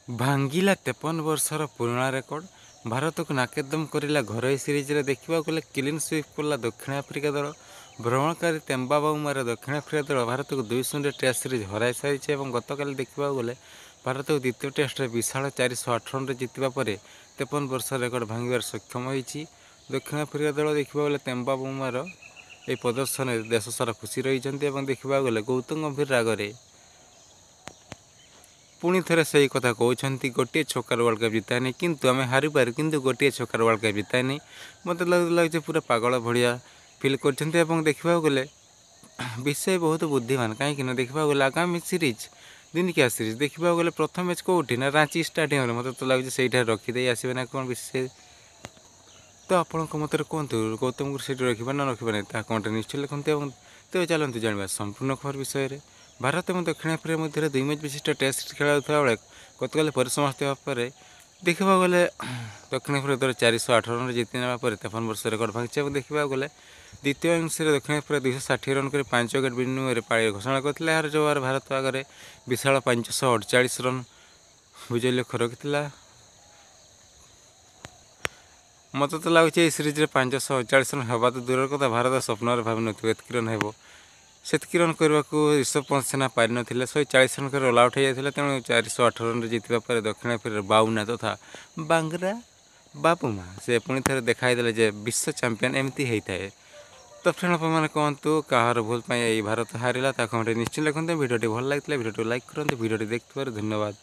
ଭାଙ୍ଗିଲା 53 ବର୍ଷର ପୁରୁଣା ରେକର୍ଡ। ଭାରତକୁ ନାକେଦମ କରିଲା ଘରୋଇ ସିରିଜରେ। ଦେଖିବାକୁ ଗଲେ କ୍ଲିନ୍ ସୁଇପ୍ କଲା ଦକ୍ଷିଣ ଆଫ୍ରିକା ଦଳ। ଭ୍ରମଣକାରୀ ତେମ୍ବା ବାଉମାରେ ଦକ୍ଷିଣ ଆଫ୍ରିକା ଦଳ ଭାରତକୁ 2-0 ଟେଷ୍ଟ ସିରିଜ୍ ହରାଇ ସାରିଛି ଏବଂ ଗତକାଲି ଦେଖିବାକୁ ଗଲେ ଭାରତକୁ ଦ୍ୱିତୀୟ ଟେଷ୍ଟରେ ବିଶାଳ 408 ରନରେ ଜିତିବା ପରେ 53 ବର୍ଷର ରେକର୍ଡ ଭାଙ୍ଗିବାରେ ସକ୍ଷମ ହୋଇଛି। ଦକ୍ଷିଣ ଆଫ୍ରିକା ଦଳ ଦେଖିବାକୁ ଗଲେ ତେମ୍ବା ବାଉମାର ଏହି ପ୍ରଦର୍ଶନରେ ଦେଶ ସାରା ଖୁସି ରହିଛନ୍ତି ଏବଂ ଦେଖିବାକୁ ଗଲେ ଗୌତମ ଗମ୍ଭୀର ରାଗରେ ପୁଣି ଥରେ ସେହି କଥା କହୁଛନ୍ତି, ଗୋଟିଏ ଛକାରେ ୱାର୍ଲ୍ଡ କପ୍ ଜିତାଇନି କିନ୍ତୁ ଆମେ ହାରିପାରୁ, କିନ୍ତୁ ଗୋଟିଏ ଛକାରେ ୱାର୍ଲ୍ଡ କପ୍ ଜିତାଇନି। ମୋତେ ଲାଗୁଛି ପୁରା ପାଗଳ ଭଳିଆ ଫିଲ୍ କରିଛନ୍ତି ଏବଂ ଦେଖିବାକୁ ଗଲେ ବିଷୟ ବହୁତ ବୁଦ୍ଧିମାନ। କାହିଁକିନା ଦେଖିବାକୁ ଗଲେ ଆଗାମୀ ସିରିଜ୍ ଦିନିକିଆ ସିରିଜ୍ ଦେଖିବାକୁ ଗଲେ ପ୍ରଥମ ମ୍ୟାଚ୍ କେଉଁଠି ନା ରାଞ୍ଚି ଷ୍ଟାଡ଼ିୟମରେ। ମୋତେ ତ ଲାଗୁଛି ସେଇଠାରେ ରଖିଦେଇ ଆସିବେ ନା କ'ଣ ବିଷୟ। ତ ଆପଣଙ୍କ ମତରେ କୁହନ୍ତୁ, ଗୌତମକୁ ସେଇଠି ରଖିବା ନା ରଖିବା ନାହିଁ ତାହା କମେଣ୍ଟରେ ନିଶ୍ଚୟ ଲେଖନ୍ତୁ। ଏବଂ ତେବେ ଚାଲନ୍ତୁ ଜାଣିବା ସମ୍ପୂର୍ଣ୍ଣ ଖବର ବିଷୟରେ। ଭାରତ ଏବଂ ଦକ୍ଷିଣ ଆଫ୍ରିକା ମଧ୍ୟରେ 2 ମ୍ୟାଚ୍ ବିଶିଷ୍ଟ ଟେଷ୍ଟ ସିରିଜ୍ ଖେଳା ହେଉଥିବା ବେଳେ ଗତକାଲି ପରିସମାପ୍ତି ହେବା ପରେ ଦେଖିବାକୁ ଗଲେ ଦକ୍ଷିଣ ଆଫ୍ରିକା ଦଳ 408 ରନରେ ଜିତି ନେବା ପରେ 53 ବର୍ଷ ରେକର୍ଡ ଭାଙ୍ଗିଛି ଏବଂ ଦେଖିବାକୁ ଗଲେ ଦ୍ୱିତୀୟ ଇନିଂସରେ ଦକ୍ଷିଣ ଆଫ୍ରିକା 260 ରନ୍ କରି 5 ୱିକେଟ୍ ବିନିମୟରେ ପାଳି ଘୋଷଣା କରିଥିଲା। ଏହାର ଜବାବରେ ଭାରତ ଆଗରେ ବିଶାଳ 548 ରନ୍ ବିଜୟ ଲକ୍ଷ୍ୟ ରଖିଥିଲା। ମୋତେ ତ ଲାଗୁଛି ଏହି ସିରିଜରେ 548 ରନ୍ ହେବା ତ ଦୂରର କଥା, ଭାରତ ସ୍ୱପ୍ନରେ ଭାବିନଥିବ ଏତିକି ରନ୍ ହେବ। ସେତିକି ରନ୍ କରିବାକୁ ରିଷଭ ପନ୍ଥ ସେନା ପାରିନଥିଲେ। 140 ରନ୍ କରି ଅଲ୍ ଆଉଟ୍ ହୋଇଯାଇଥିଲେ। ତେଣୁ 408 ରନ୍ରେ ଜିତିବା ପରେ ଦକ୍ଷିଣ ଆଫ୍ରିକାର ବାଉନା ତଥା ବାଙ୍ଗରା ବାବୁମା ସେ ପୁଣି ଥରେ ଦେଖାଇଦେଲେ ଯେ ବିଶ୍ୱ ଚାମ୍ପିୟନ୍ ଏମିତି ହେଇଥାଏ। ତ ଫ୍ରେଣ୍ଡ ଆପଣମାନେ କୁହନ୍ତୁ, କାହାର ଭୁଲ ପାଇଁ ଏହି ଭାରତ ହାରିଲା ତାହା କମେଣ୍ଟରେ ନିଶ୍ଚୟ ଲେଖନ୍ତୁ। ଭିଡ଼ିଓଟି ଭଲ ଲାଗିଥିଲା ଭିଡ଼ିଓଟି ଲାଇକ୍ କରନ୍ତୁ। ଭିଡ଼ିଓଟି ଦେଖିଥିବାରୁ ଧନ୍ୟବାଦ।